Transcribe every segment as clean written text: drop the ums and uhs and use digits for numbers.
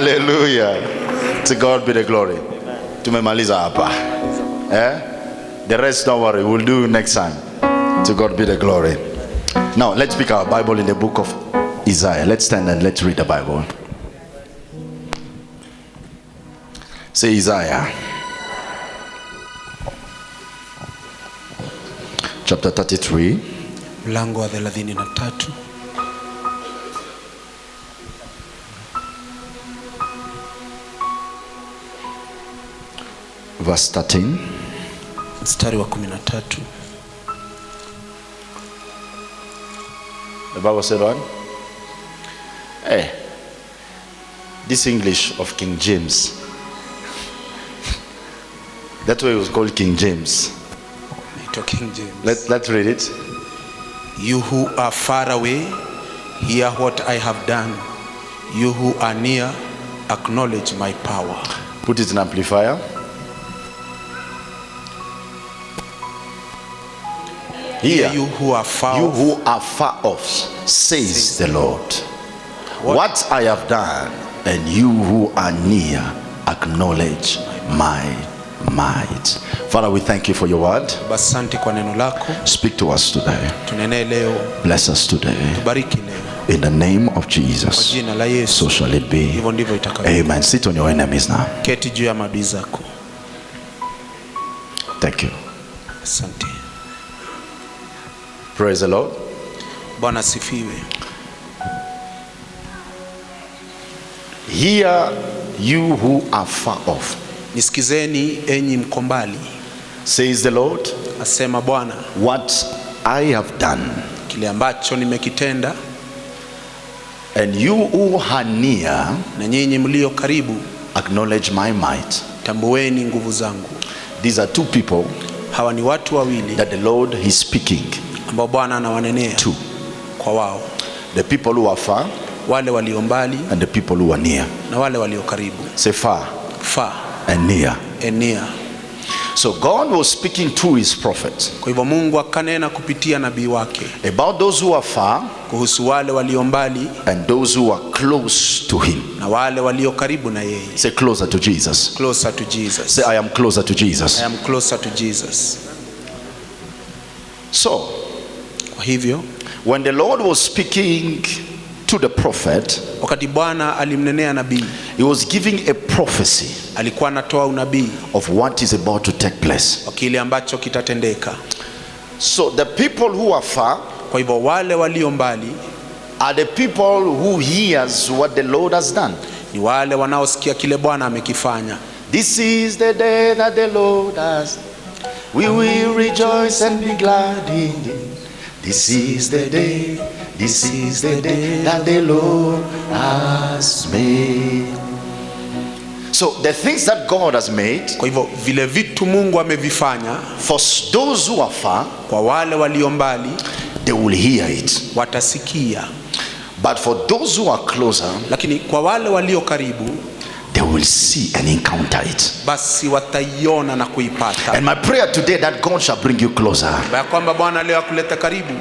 Hallelujah. To God be the glory. Tumemaliza hapa. The rest, don't worry, we'll do next time. To God be the glory. Now, let's pick our Bible in the book of Isaiah. Let's stand and let's read the Bible. Say Isaiah. Chapter 33. Mlango wa 33. Verse 13. Mstari wa 13. The Bible said what? Hey, this English of King James. That's why it was called King James. King James. Let's read it. You who are far away, hear what I have done. You who are near, acknowledge my power. Put it in amplifier. Hear you who are far you off. who are far off, says the Lord. What I have done, and you who are near, acknowledge my might. Father, we thank you for your word. Asante kwa neno lako. Speak to us today. Tunene leo. Bless us today. Tubariki leo. In the name of Jesus. Kwa jina la Yesu. So shall it be. Hivyo ndivyo itakavyo. Amen. Sit on your enemies now. Keti juu ya maadui zako. Thank you. Asante. Praise the Lord. Bwana sifiwe. Hear you who are far off. Nisikizeni enyi mko mbali. Says the Lord. Asema Bwana. What I have done. Kile ambacho nimekitenda. And you who are near. Na nyinyi mlio karibu. Acknowledge my might. Tambueni nguvu zangu. These are two people. Hawa ni watu wawili. That the Lord is speaking. Ambao Bwana anawanenea. To. Kwa wao. The people who are far. Wale walio mbali. And the people who are near. Na wale walio karibu. Say far. Far. And near. And near. So God was speaking through his prophet. Kwa hivyo Mungu akanena kupitia nabii wake. About those who are far. Kuhusu wale walio mbali. And those who are close to him. Na wale walio karibu na yeye. Say closer to Jesus. Closer to Jesus. Say I am closer to Jesus. I am closer to Jesus. So, kwa hivyo, when the Lord was speaking to the prophet, wakati Bwana alimnenea nabii, he was giving a prophecy. Alikuwa anatoa unabii of what is about to take place. Kile ambacho kitatendeka. So the people who are far, kwa hivyo wale walio mbali, are the people who hears what the Lord has done. Ni wale wanaosikia kile Bwana amekifanya. This is the day that the Lord has. We will rejoice and be glad in it. This is the day. This is the day that the Lord has made. So the things that God has made, kwa hivyo vile vitu Mungu amevifanya, for those who are far, kwa wale walio mbali, they will hear it. Watasikia. But for those who are closer, lakini kwa wale walio karibu, they will see and encounter it. Basi wataiona na kuipata. And my prayer today that God shall bring you closer. Ya kwamba Bwana leo akuleta karibu.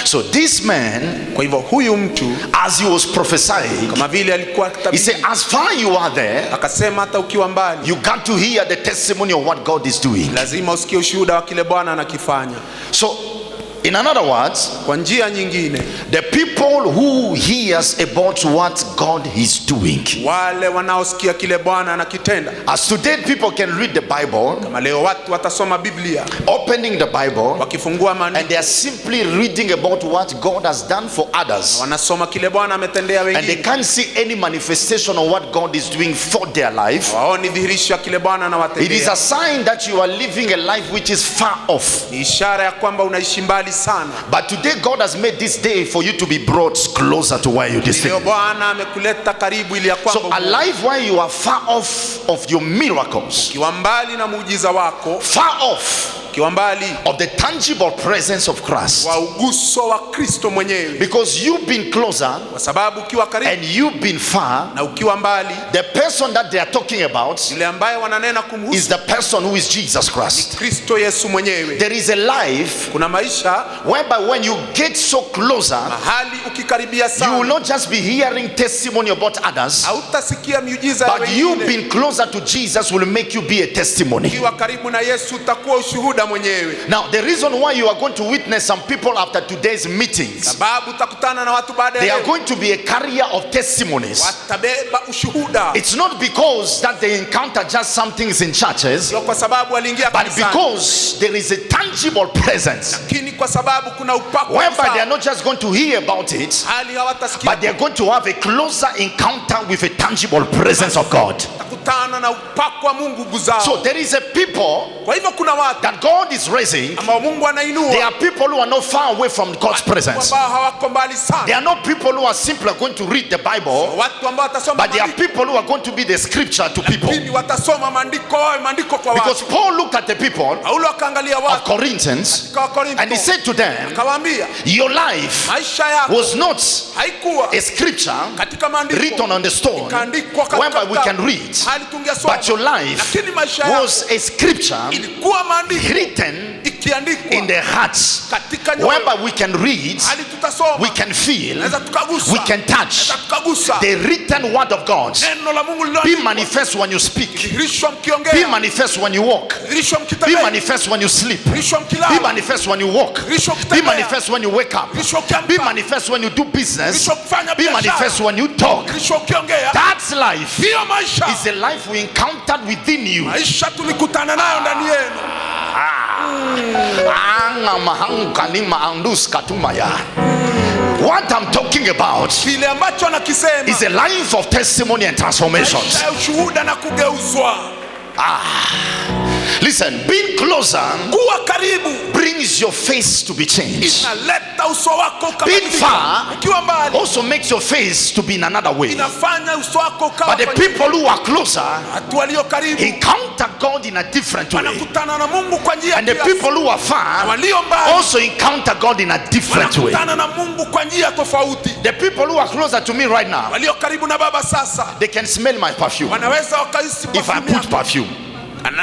So this man, kwa hivyo huyu mtu, as he was prophesying, kama vile alikuwa he said, as far you are there, akasema hata ukiwa mbali, you got to hear the testimony of what God is doing. Lazima usikie ushuhuda wa kile Bwana anakifanya. So in other words, kwa njia nyingine, the people who hears about what God is doing, wale wanaosikia kile Bwana anakitenda. As today people can read the Bible, kama leo watu watasoma Biblia, opening the Bible, wakifungua maandiko, and they are simply reading about what God has done for others, wanasoma kile Bwana ametendea wengine, and they can't see any manifestation of what God is doing for their life. Waoni dhihirisho kile Bwana anawatendea. It is a sign that you are living a life which is far off. Ni ishara ya kwamba unaishi mbali sana. But today God has made this day for you to be brought closer to where you desire. Leo Bwana amekuleta karibu ili ya kwamba, so a life where you are far off of your miracles, ukiwa mbali na muujiza wako, far off ukiwa mbali of the tangible presence of Christ. wa uguso wa Kristo mwenyewe. Because you've been closer Kwa sababu ukiwa karibu and you've been far, na ukiwa mbali, the person that they are talking about yule ambaye wananena is kumhusu the person who is Jesus Christ. Kristo Yesu mwenyewe. There is a life Kuna maisha whereby when you get so closer, mahali ukikaribia you will sana, not just be hearing testimony about others, hautasikia miujiza ya but you wengine. being closer to Jesus will make you be a testimony. Ukiwa karibu na Yesu utakuwa ushuhuda mwenyewe. Now, the reason why you are going to witness some people after today's meetings, Sababu utakutana na watu baada they ya are leo, going to be a carrier of testimonies. watabeba ushuhuda. It's not because that they encounter just some things in churches, Sio kwa sababu waliingia but kanisani, because there is a tangible presence lakini kwa sababu kuna upako wa whereby they are Mungu. not just going to hear about it, Hali hawatasikia, but they are going to have a closer encounter with a tangible presence of God. watakutana na upako wa Mungu guzao. So there is a people Kwa hivyo kuna watu that God is raising. ambao Mungu anainua, There are people who are not far away from God's presence. ambao hawako mbali There sana, are not people who are simply going to read the Bible, watu ambao watasoma but there are maandiko, people who are going to be the scripture to people. lakini watasoma maandiko, maandiko kwa Because watu. Paul looked at the people Paulo akaangalia of watu Corinthians kwa Korintho, and he said to them, akawaambia your life maisha yako was not haikuwa a scripture katika maandiko written on the stone ikaandikwa katika whereby we can read, hali tungesoma, but your life lakini maisha yako was a scripture ilikuwa maandiko written ikiandikwa in the hearts katika nyoyo, whereby we can read, hali tutasoma, we can feel, naweza tukagusa, we can touch naweza tukagusa the written word of God. neno la Mungu Be lililoandikwa, manifest when you speak. dhihirishwa Be mkiongea, manifest when you walk. dhihirishwa Be mkitembea, manifest when you sleep. dhihirishwa Be mkilala, manifest when you walk. dhihirishwa Be mkitembea, manifest when you wake up. dhihirishwa Be ukiamka, manifest when you do business. dhihirishwa kufanya Be biashara, manifest when you talk. dhihirishwa ukiongea. That's life. Hiyo maisha, Is a life we encountered within you. maisha tulikutana nayo ndani yenu. What I'm talking about Kile ambacho anakisema is a life of testimony and transformations. maisha ya ushuhuda na kugeuzwa. Listen, being closer Kuwa karibu brings your face to be changed. inaleta uso wako Being ukabadilika. far Ukiwa mbali also makes your face to be in another way. inafanya uso wako ukawa But the kwa people who are closer watu walio karibu encounter God in a different way. wanakutana na Mungu kwa njia And the kiasi. people who are Na far walio mbali also encounter God in a different way. wanakutana na Mungu kwa njia tofauti. The people who are closer to me right now, Walio karibu na Baba sasa they can smell my perfume wanaweza wakahisi if I perfume put yako. perfume.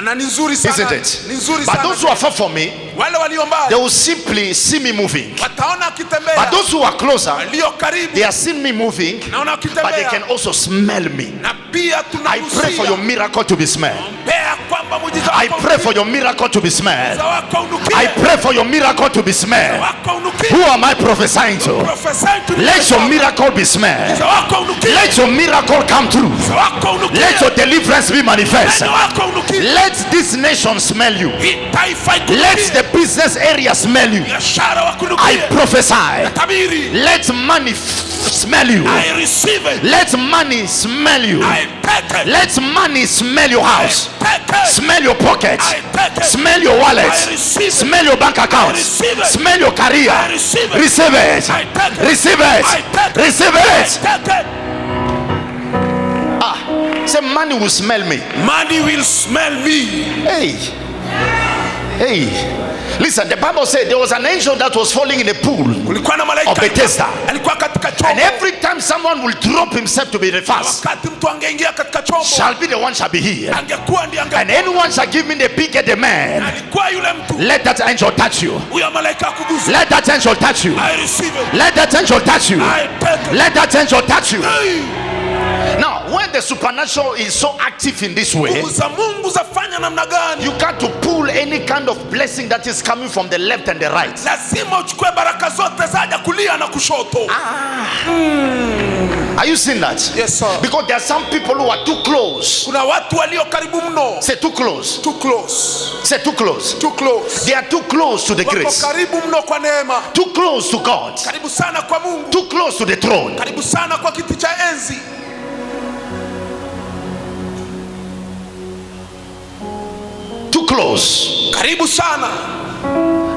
Na ni nzuri sana. Isn't it? Ni nzuri But sana. those who are far from me, Wale walio they mbali will simply see me moving. wataona akitembea. But those who are closer, Walio karibu they are seeing me moving, naona but they akitembea. can also smell me. Na pia I pray for your miracle to be smelled. Ombea kwamba muujiza I wako pray for your miracle to be smelled. wako unukie. I pray for your miracle to be smelled. Wako unukie. Who am I prophesying to? Prophesy to Let your miracle be smelled. wako unukie. Let your miracle come true. Wako unukie. Let your deliverance be manifest. Wako unukie. Let this nation smell you. Taifa ikunukie. Let the business area smell you. Biashara I wakunukie. prophesy. Tabiri. Let money smell you. I receive it. Let money smell you. I take it. Let money smell your house. Take it. Smell your pocket. I take it. Smell your wallet. I receive it. Smell your bank account. I receive it. Smell your career. I receive it. Receive it. I take it. Receive it. I take it. Receive I it. take it. Say money will smell me. Money will smell me. Hey. Listen, the Bible said there was an angel that was falling in a pool Kulikuwa na of malaika Bethesda. alikuwa katika And chombo. every time someone will drop himself to be the first, Wakati mtu angeingia katika chombo shall be the one shall be healed. angekuwa ndiye And angekuwa. anyone shall give me the bigger the man. Alikuwa yule mtu. Let that angel touch you. Huyo malaika akugusa. Let that angel touch you. I receive it. Let that angel touch you. I take it. Let that angel touch you. Hey. Now, when the supernatural is so active in this way, Nguvu za Mungu zafanya namna gani? you got to pull any kind of blessing that is coming from the left and the right. Lazima uchukue baraka zote zaja kulia na kushoto. Are you seeing that? Yes, sir. Because there are some people who are too close. Kuna watu walio karibu mno. Say too close. Too close. Say too close. Too close. They are too close to the Wako grace. karibu mno kwa neema. Too close to God. Karibu sana kwa Mungu. Too close to the throne. Karibu sana kwa kiti cha enzi. Too close. Karibu sana.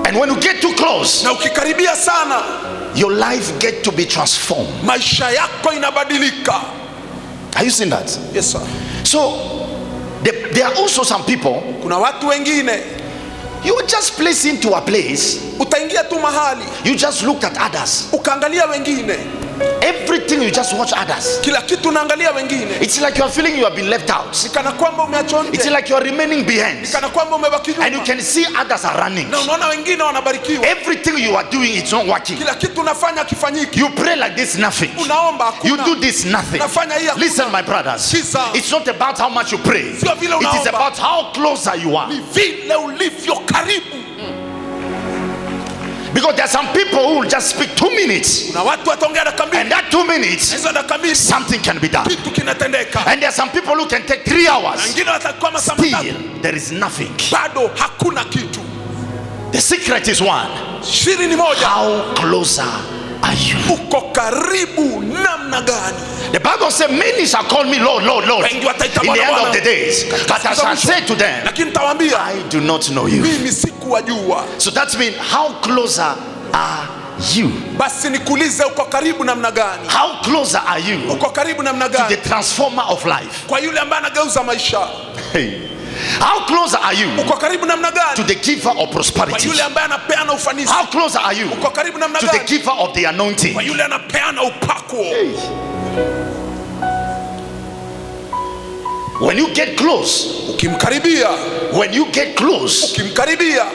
And when you get too close, Na ukikaribia sana, your life get to be transformed. maisha yako inabadilika. Are you seeing that? Yes, sir. So there are also some people Kuna watu wengine You were just placed into a place. Utaingia tu mahali, You just looked at others. ukaangalia wengine. Everything you just watch others. Kila kitu unaangalia wengine. It's like you are feeling you have been left out. Kana kwamba umeachwa nje. It's like you are remaining behind. Kana kwamba umebaki nyuma. And you can see others are running. Na unaona wengine wanabarikiwa. Everything you are doing, it's not working. Kila kitu unafanya kifanyiki. You pray like this, nothing. Unaomba hakuna. You do this, nothing. Unafanya hii hakuna. Listen, my brothers. Kisa. It's not about how much you pray. Sio vile It is unaomba. about how closer you are. Ni vile ulivyo karibu. Because there are some people who will just speak 2 minutes. Na watu wataongea dakika mbili. And that 2 minutes, Hizo dakika mbili something can be done. kitu kinatendeka. And there are some people who can take 3 hours. Wengine watakuwa masaa Still, matatu. there is nothing. Bado hakuna kitu. The secret is one. Siri ni moja. How closer are you? Uko karibu namna gani? The Bible says, many shall call me Lord, Lord, Lord, in Wengi wataita the Bwana, end of Bwana. the days. But I shall say to them, Lakini tawaambia, I do not know you. mimi sikuwajua. So that means, how closer are you? Basi nikuulize, uko karibu namna gani? How closer are you Uko karibu namna to the gani? transformer of life? Kwa yule ambaye anageuza maisha. Hey. How closer are you Uko karibu namna to gani? the giver of Kwa prosperity? yule ambaye anapeana ufanisi. How closer are you Uko karibu namna to the gani? giver of the anointing? Kwa yule anapeana upako. Hey. When you get close, Ukimkaribia, when you get close, ukimkaribia,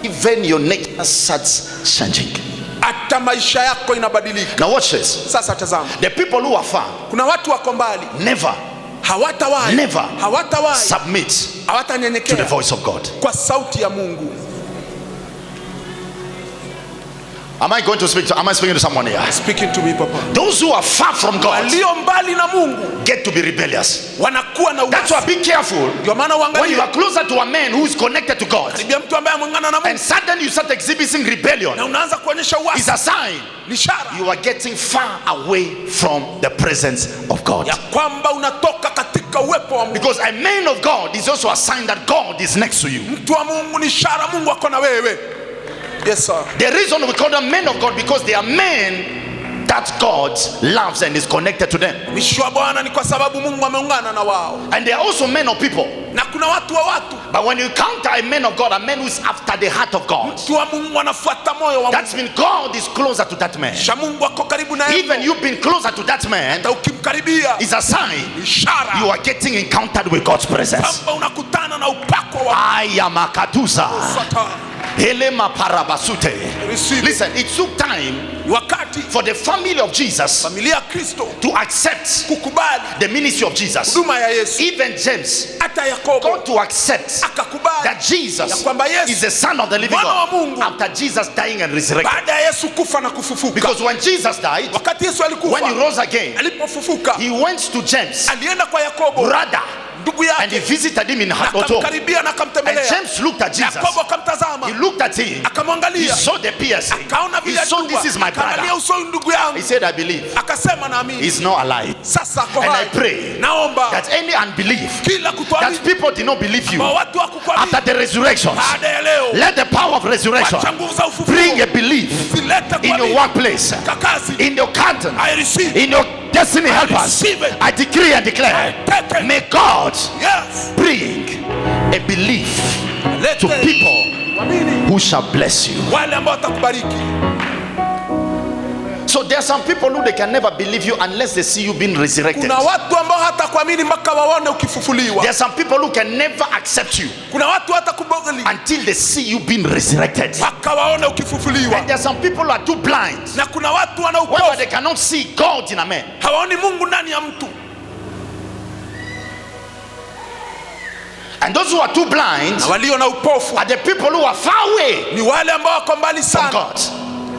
even your nature starts changing. hata maisha yako inabadilika. Now watch this. Sasa tazama. The people who are far Kuna watu wako mbali. never Hawatawahi submit to the hawatanyenyekea voice of God. kwa sauti ya Mungu. Am I speaking to someone here? Speaking to me, Papa. Those who are far from God Walio mbali na Mungu get to be rebellious. wanakuwa na That's uasi. why be careful Ndio maana when you uangalie are closer to a man who is connected to God, karibia mtu ambaye ameungana na and Mungu suddenly you start exhibiting rebellion. na unaanza kuonyesha It's uasi. a sign Ni ishara you are getting far away from the presence of God. ya kwamba unatoka katika uwepo wa Mungu. Because a man of God is also a sign that God is next to you. Mtu wa Mungu ni ishara Mungu ako na wewe. Yes sir. The reason we call them men of God, because they are men that God loves and is connected to them. Mtumishi wa Bwana ni kwa sababu Mungu ameungana na wao. And they are also men of people. Na kuna watu wa watu. But when you encounter a man of God, a man who is after the heart of God, Mtu wa Mungu anafuata moyo wa that Mungu. means God is closer to that man. Kisha Mungu ako karibu na Even yeye. you being closer to that man Hata ukimkaribia is a sign ishara you are getting encountered with God's presence. kwamba unakutana na upako wa I am a katusa. Satan. Helema parabasute. Receive. Listen, it took time Wakati for the family of Jesus familia ya Kristo to accept kukubali the ministry of Jesus. huduma ya Yesu, Even James hata Yakobo got to accept akakubali that ya Jesus kwamba Yesu is the son of the living Mwana wa God Mungu. after Jesus dying and resurrected. baada ya Yesu kufa na kufufuka. Because when Jesus died, Wakati Yesu when he alikufa, rose again, alipofufuka he went to James, alienda kwa Yakobo brother, ndugu and he yake, visited him in Hotel. akamkaribia na And akamtembelea. James looked at Jesus. Yakobo akamtazama, He looked at him. He akamwangalia, saw the piercing. akaona He vile saw alikuwa, this is my akaangalia brother. uso ndugu He yangu, said, I believe akasema naamini. he's not alive. Sasa ako And I hai. pray Naomba that any unbelief kila that kutoamini people did not believe you kwa watu wa kukuamini after the resurrection, baada ya leo, let the power of resurrection wacha nguvu za ufufuo bring a belief zilete in your kuamini workplace, katika kazi. in your curtain, I receive. in your destiny helpers. receive it. I decree and declare, Take it. may God Yes. bring a belief Let to it. people Kuamini who shall bless you. wale ambao watakubariki. So there are some people who they can never believe you unless they see you being resurrected. Kuna watu ambao hata kuamini mpaka waone ukifufuliwa. There are some people who can never accept you Kuna watu hata kubogoli until they see you being resurrected. mpaka waone ukifufuliwa. And there are some people who are too blind Na kuna watu wana whereby upofu, they cannot see God in a man. hawaoni Mungu ndani ya mtu. And those who are too blind Na walio na upofu are the people who are far away ni wale ambao wako mbali from sana God.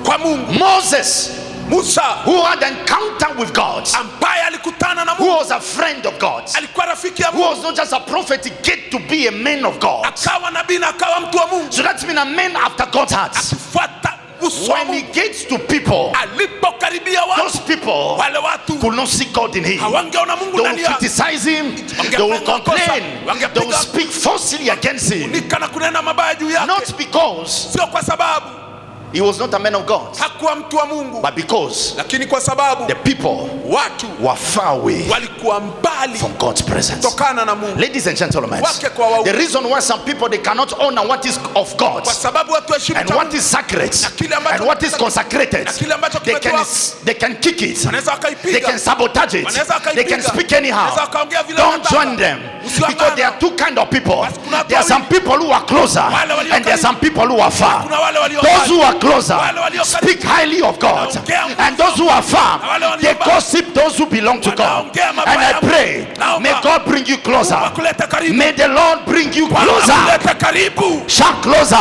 kwa Mungu. Moses, Musa who had encounter with God, ambaye alikutana na who Mungu, was a friend of God, alikuwa rafiki ya who Mungu, was not just a prophet, he get to be a man of God. akawa nabii na akawa mtu wa Mungu, So that's been a man after God's heart. akifuata uso wa When he Mungu. gets to people, Alipokaribia those watu, people wale watu could not see God in him. hawangeona Mungu They will ndani yao. criticize him, they will complain, they will speak falsely against him. Nika na kunena mabaya juu yake, Not because sio kwa sababu he was not a man of God. Hakuwa mtu wa Mungu. But because Lakini kwa sababu the people watu were far away walikuwa mbali from God's presence. tokana na Mungu. Ladies and gentlemen, Wake kwa waume. the reason why some people they cannot honor what is of God Kwa sababu watu heshimu and what is sacred and what is consecrated, they can kick it, they can sabotage it, they can speak anyhow. Don't join them, because there are two kind of people. There are some people who are closer and there are some people who are far. Those who are closer speak highly of God, and those who are far, they gossip those who belong to God. And I pray, may God bring you closer. May the Lord bring you closer. Shout closer.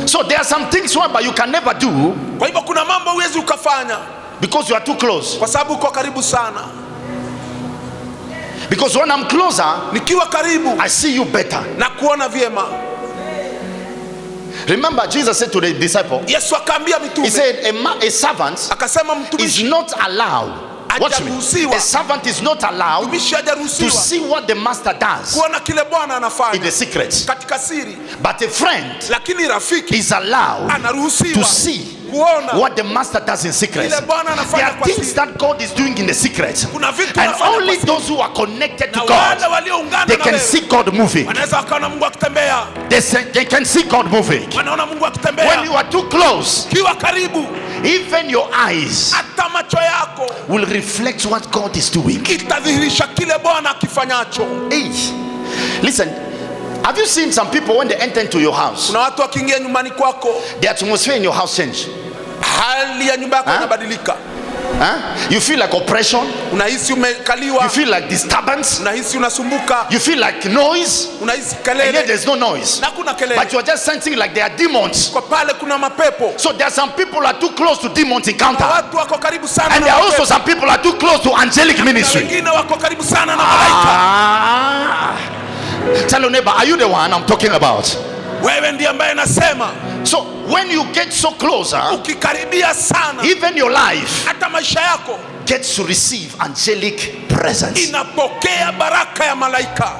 So there are some things whereby you can never do, Kwa hivyo kuna mambo huwezi ukafanya because you are too close. kwa sababu uko karibu sana. Because when I'm closer, Nikiwa karibu I see you better. na kuona vyema. Remember, Jesus said to the disciple, Yesu akaambia he mitume, said a servant akasema is mtumishi not allowed. Watch me. A servant is not allowed mtumishi to hajaruhusiwa see what the master does kuona kile Bwana in anafanya the secret. katika siri, But a friend lakini rafiki is allowed to anaruhusiwa see kuona what the master does in secret. kile Bwana There anafanya are kwa things siri. that God is doing in the secret, Kuna vitu and anafanya only kwa siri. those who are connected to Na God, wale walioungana they na can wewe see God moving. wanaweza wakaona Mungu akitembea, They can see God moving. wanaona Mungu When akitembea. you are too close, Kiwa karibu, even your eyes hata macho yako will reflect what God is doing. itadhihirisha kile Bwana akifanyacho. Hey, listen, have you seen some people when they enter into your house, Kuna watu wakiingia nyumbani kwako, the atmosphere in your house change? hali ya nyumba yako inabadilika. You feel like oppression, Unahisi umekaliwa, you feel like disturbance, unahisi unasumbuka, you feel like noise, unahisi and yet kelele there's no noise, na kuna but kelele. you are just sensing like there are demons. Kwa pale kuna mapepo. So there are some people who are too close to demons Na encounter, watu wako karibu sana and na there are also mapepo. some people who are too close to angelic Na ministry. wengine wako karibu sana na malaika. Tell your neighbor, are you the one I'm talking about? Wewe ndiye ambaye nasema. So when you get so closer, Ukikaribia sana, even your life hata maisha yako gets to receive angelic presence. inapokea baraka ya malaika.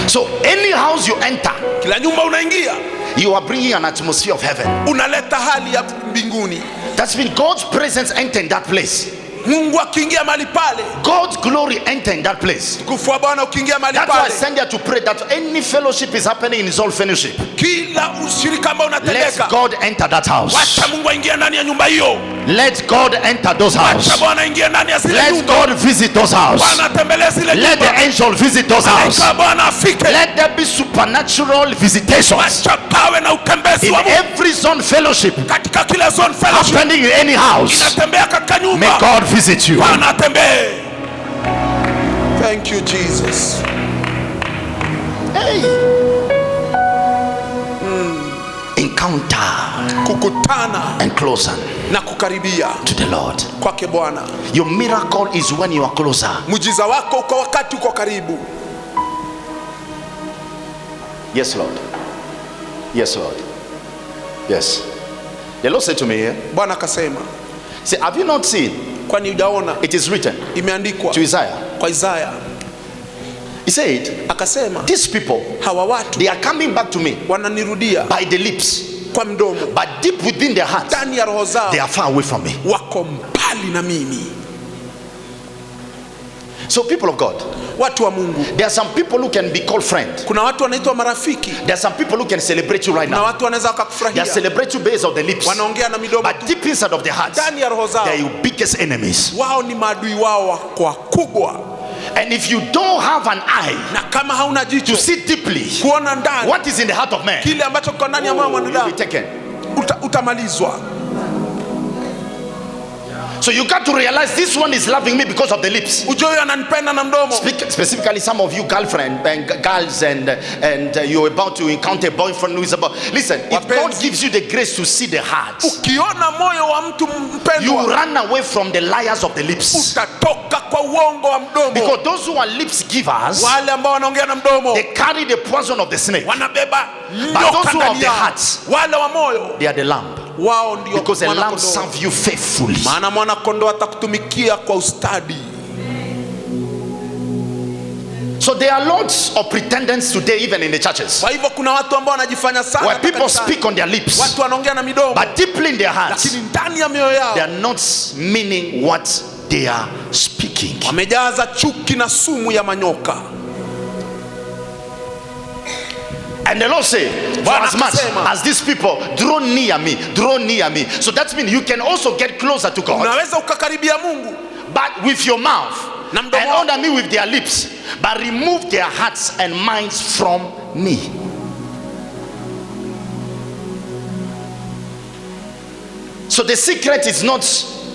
So any house you enter, Kila nyumba unaingia, you are bringing an atmosphere of heaven. unaleta hali ya mbinguni. That's been God's presence enter in that place. Mungu akiingia mahali pale, God's glory enter in that place. utukufu wa Bwana ukiingia mahali That's why I pale, send you to pray that any fellowship is happening in Soul Fellowship, kila ushirika ambao let unatendeka, God enter that house. wacha Mungu aingie ndani ya nyumba hiyo. Let God enter those Wacha houses. Bwana aingie ndani ya zile Let nyumba. God visit those houses. Bwana atembelee zile Let nyumba. the angel visit those houses. Malaika Bwana afike. Let there be supernatural visitations Wacha pawe na utembezi in wa Mungu every zone fellowship katika kila zone fellowship. happening in any house. Inatembea katika May nyumba. God visit you. Bwana atembee. Thank you Jesus. Hey. Encounter Kukutana and closer na kukaribia to the Lord. kwake Bwana. Your miracle is when you are closer. Muujiza wako uko wakati uko karibu. Yes, Lord. Yes, Lord. Yes. The Lord said to me here, Bwana akasema, say, have you not seen? kwani hujaona? It is written Imeandikwa to Isaiah. kwa Isaya. He said, Akasema, these people, hawa watu they are coming back to me wananirudia by the lips, kwa mdomo, but deep within their hearts, ndani ya roho zao they are far away from me. wako mbali na mimi. So people of God, Watu wa Mungu, there are some people who can be called friends. kuna watu wanaitwa marafiki. There are some people who can celebrate you right Na now. watu wanaweza They wakakufurahia, celebrate you based on the lips, wanaongea na midomo but tu, deep inside of their hearts, ndani ya roho zao they are your biggest enemies. wao ni maadui wao wakubwa. And if you don't have an eye Na kama hauna to jicho see deeply kuona ndani what is in the heart of man, kile ambacho kiko ndani ya moyo wa you'll be mwanadamu, taken. utamalizwa. So you got to realize this one is loving me because of the lips. Ujue huyo ananipenda na mdomo. Specifically, some of you girlfriend and girls, and you're about to encounter a boyfriend who is about. Listen, if God gives you the grace to see the heart, Ukiona moyo wa mtu you mpendwa, run away from the liars of the lips. utatoka kwa uongo wa mdomo. Because those who are lips givers, Wale ambao wanaongea na mdomo they carry the poison of the snake. wanabeba But those nyoka who have ndani the yao. hearts, Wale wa moyo they are the lamb. wao ndio Because the lamb mwana-kondoo. serve you faithfully. Maana mwana kondoo atakutumikia kwa ustadi. So there are lots of pretenders today, even in the churches, Kwa hivyo kuna watu ambao wanajifanya sana where people kanisani. speak on their lips, Watu wanaongea na midomo, but deeply in their hearts, lakini ndani ya mioyo yao they are not meaning what they are speaking. wamejaza chuki na sumu ya manyoka. And the Lord said, for as much as these people draw near me, draw near me. So that means you can also get closer to God. Unaweza ukakaribia Mungu, But with your mouth, na and mdomo honor me with their lips, but remove their hearts and minds from me. So the secret is not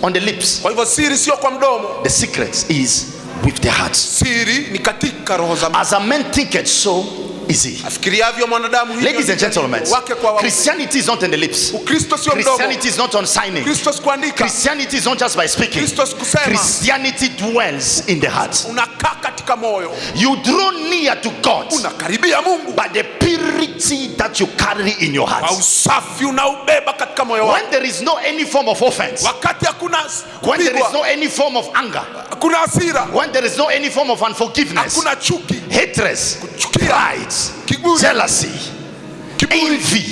on the lips. Kwa hivyo siri sio kwa mdomo, The secret is with their hearts. siri ni katika roho za mtu. As a man thinketh, so is he. Afikiriavyo mwanadamu hivyo Ladies and gentlemen, wake kwa waume. Christianity is not in the lips. Ukristo sio mdomo, Christianity is not on signing. Kristo si kuandika, Christianity is not just by speaking. Kristo si kusema. Christianity dwells in the heart. Unakaa katika moyo, You draw near to God unakaribia Mungu by the purity that you carry in your kwa heart. usafi unaubeba katika moyo wako. When there is no any form of offense, Wakati hakuna when there is kupigwa, no any form of anger, hakuna hasira, when there is no any form of unforgiveness, hakuna chuki, hatred, kuchukia, pride, kiburi, jealousy, kiburi, envy,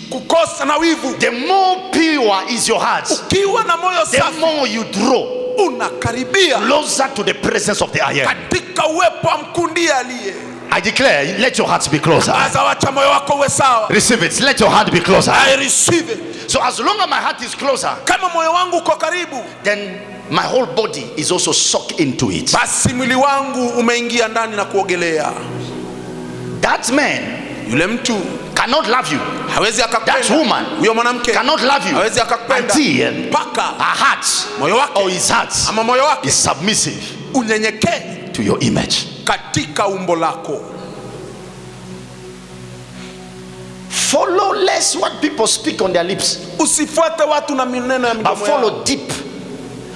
kukosa na wivu, the more pure is your heart, ukiwa na moyo the safi more you draw unakaribia closer to the presence of the I am. katika uwepo wa mkundia aliye. I declare, let your hearts be closer. Sasa wacha moyo wako uwe sawa. Receive it. Let your heart be closer. I receive it. So as long as my heart is closer, Kama moyo wangu uko karibu, then my whole body is also sucked into it. basi mwili wangu umeingia ndani na kuogelea. That man Yule mtu cannot love you. hawezi That akakupenda. woman Huyo mwanamke cannot love you hawezi akakupenda until mpaka her heart moyo or wake his heart ama moyo wake is submissive unyenyekee to your image. katika umbo lako. Follow less what people speak on their lips, Usifuate watu na mineno ya but midomo yao, follow deep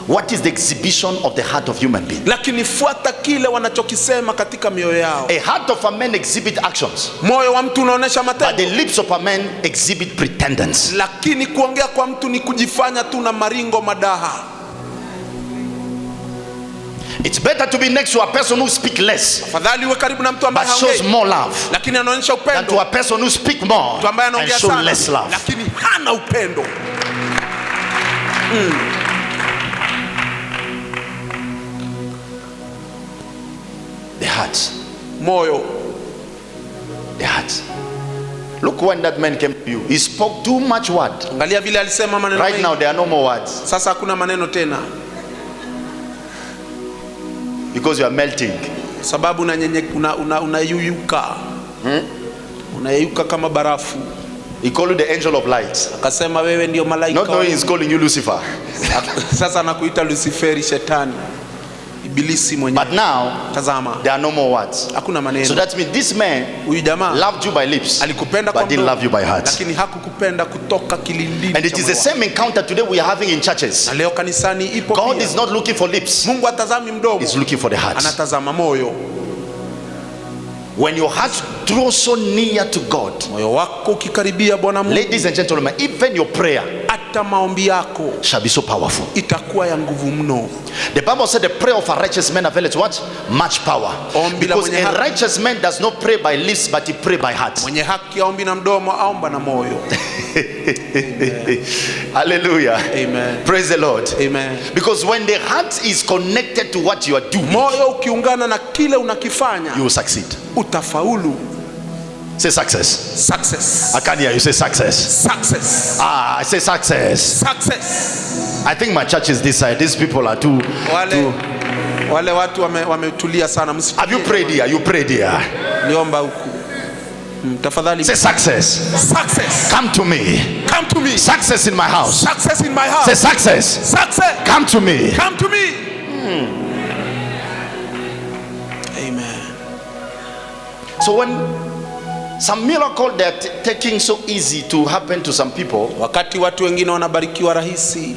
what is the exhibition of the heart of human being. lakini fuata kile wanachokisema katika mioyo yao. A heart of a man exhibit actions, Moyo wa mtu unaonesha but matendo, the lips of a man exhibit pretendence. lakini kuongea kwa mtu ni kujifanya tu na maringo madaha. It's better to be next to a person who speaks less Afadhali uwe karibu na mtu ambaye but shows haongei more love lakini anaonyesha than to upendo, a person who speaks more mtu ambaye and anaongea shows sana less love. lakini hana upendo. The heart. Moyo. The heart. Look, when that man came to you, he spoke too much word. Angalia vile alisema maneno Right mengi. now there are no more words Sasa hakuna maneno tena, because you are melting. sababu unayeyuka unayeyuka kama barafu. He called you the angel of light, Akasema wewe ndio malaika not knowing he's calling you Lucifer. Sasa anakuita Luciferi, shetani, ibilisi mwenyewe. But now Tazama, there are no more words. hakuna So maneno. that means this man Huyu jamaa loved you by lips alikupenda kwa but didn't mdomo, love you by heart. lakini hakukupenda kutoka kilindini And it cha is the moyo same encounter today we are having in churches. wako. Na leo kanisani ipo God pia. is not looking for lips, Mungu atazami mdomo, he's looking for the heart. anatazama moyo. When your heart draws so near to God, Moyo wako ukikaribia Bwana Mungu, ladies and gentlemen, even your prayer hata maombi yako shall be so powerful. itakuwa ya nguvu mno. The Bible said the prayer of a righteous man availeth what? Much power. Ombi la Because mwenye a haki. righteous man does not pray by lips, but he pray by heart. Mwenye haki aombi na mdomo, aomba na moyo. Hallelujah. Amen. Praise the Lord. Amen. Because when the heart is connected to what you are doing, Moyo ukiungana na kile unakifanya, you will succeed. utafaulu. Say success. Success. I can't hear you say success. Success. I say success. Success. I think my church is this side. These people are too. Wale watu wametulia sana. Have you prayed here? You prayed here. Niomba huku. Tafadhali. Say success. Success. Come to me. Come to me. Success in my house. Success in my house. Say success. Success. Come to me. Come to me. Amen. So when some miracle they're taking so easy to happen to some people, Wakati watu wengine wanabarikiwa rahisi,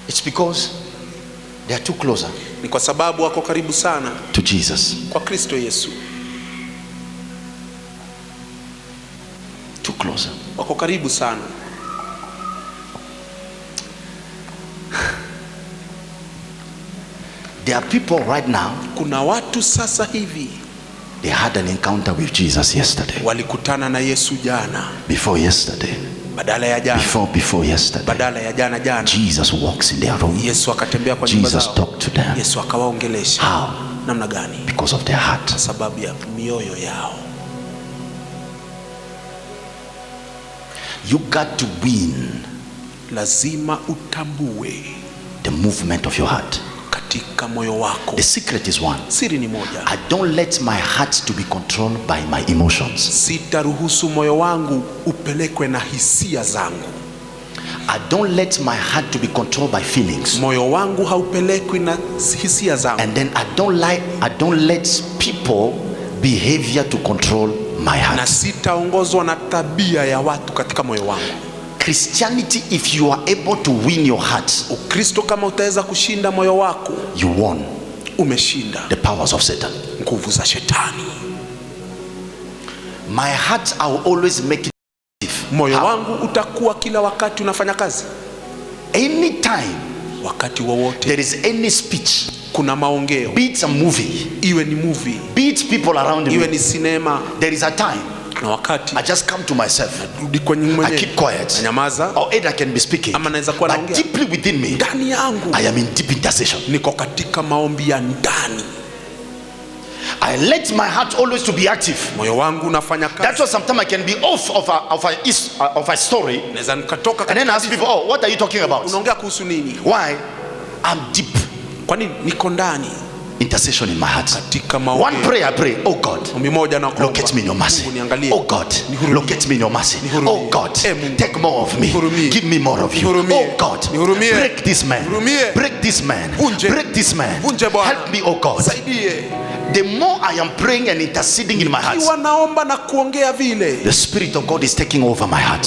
it's because they are too closer ni kwa sababu wako karibu sana to Jesus. kwa Kristo Yesu. Too closer. Wako karibu sana. They There are people right now, kuna watu sasa hivi they had an encounter with Jesus yesterday. walikutana na Yesu jana. Before yesterday. Badala ya jana. Before yesterday. Badala ya jana. Jesus walks in their room. Yesu akatembea kwa nyumba zao. Jesus talked to them. Yesu akawaongelesha. How? Namna gani? Because of their heart. Kwa sababu ya mioyo yao. You got to win. Lazima utambue the movement of your heart. Katika moyo wako. The secret is one. Siri ni moja. I don't let my heart to be controlled by my emotions. Sitaruhusu moyo wangu upelekwe na hisia zangu. I don't let my heart to be controlled by feelings. Moyo wangu haupelekwi na hisia zangu. And then I don't let people behavior to control my heart. Na sitaongozwa na tabia ya watu katika moyo wangu. Christianity, if you are able to win your heart, Ukristo kama utaweza kushinda moyo wako, you won. Umeshinda the powers of Satan. Nguvu za shetani. My heart, I will always make it. Moyo wangu utakuwa kila wakati unafanya kazi. Anytime, wakati wowote, there is any speech, kuna maongeo, be it a movie, iwe ni movie, be it people around me, iwe ni sinema, there is a time, na wakati I just come to myself, I keep quiet, or either I can be speaking, but deeply within me, ndani yangu, I am in deep intercession. Niko katika maombi ya ndani. I let my heart always to be active. Moyo wangu unafanya kazi. That's why sometimes I can be off of a story, and then ask people, oh, what are you talking about? Unaongea kuhusu nini? Why? I'm deep. Kwa nini? Niko ndani. Intercession in my heart. Katika maombi. One prayer I pray, oh God, locate me in your mercy. Oh God, locate me in your mercy. Oh God, take more of me. Give me more of you. Oh God, break this man. Break this man. Break this man. Help me, oh God. The more I am praying and interceding in my heart, the Spirit of God is taking over my heart.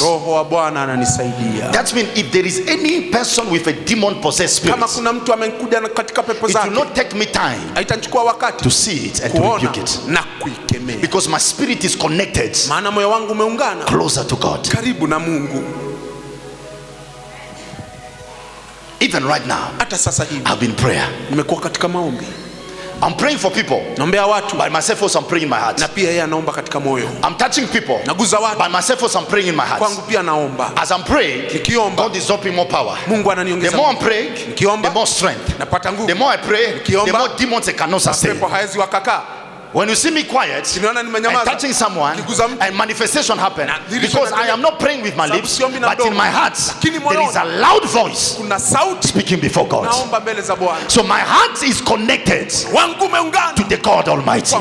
That means if there is any person with a demon-possessed spirit, it will not take me time to see it and to rebuke it, because my spirit is connected closer to God. Even right now, I've been in prayer. I'm praying for people. By myself also I'm praying in my heart. I'm touching people. By myself also I'm praying in my heart. As I'm praying, God is dropping more power. The more I'm praying, the more strength. The more I pray, the more demons cannot sustain. When you see me quiet and touching someone and manifestation happen, because I am not praying with my lips, but in my heart there is a loud voice speaking before God. So my heart is connected to the God Almighty.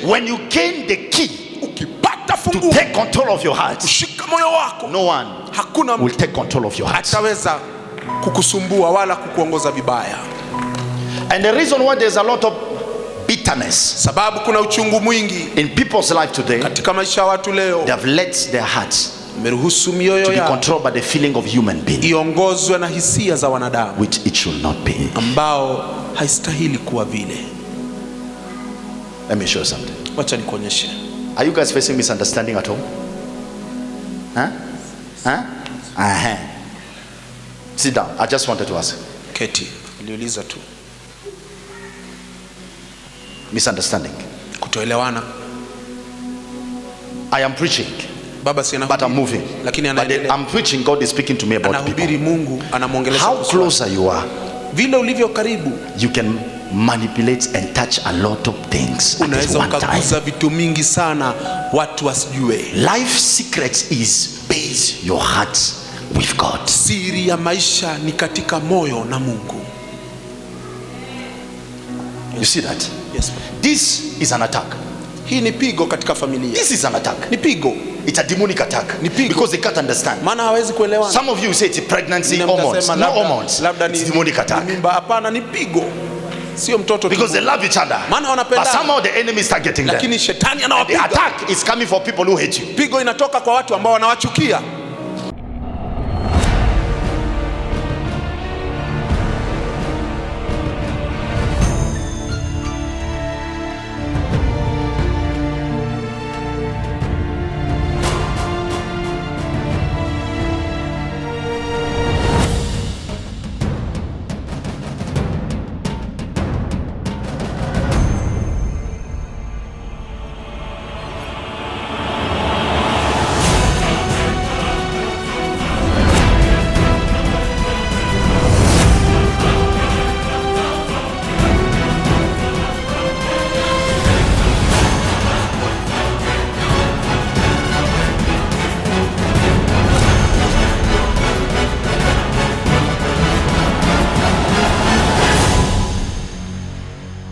When you gain the key to take control of your heart, no one will take control of your heart. And the reason why there's a lot of bitterness in people's life today, they have let their hearts to be controlled by the feeling of human being, which it should not be. Let me show you something. Are you guys facing misunderstanding at home? Sit down. I just wanted to ask. Misunderstanding. I am preaching, but I'm moving. But I'm preaching, God is speaking to me about people. How closer you are, you can manipulate and touch a lot of things at one time. Life secret is base your heart with God. You see that? Yes. This is an attack. This is an attack. It's a demonic attack. Because they can't understand. Some of you say it's a pregnancy hormones. No hormones. It's a demonic attack. Because they love each other. But somehow the enemy start getting them. The attack is coming for people who hate you.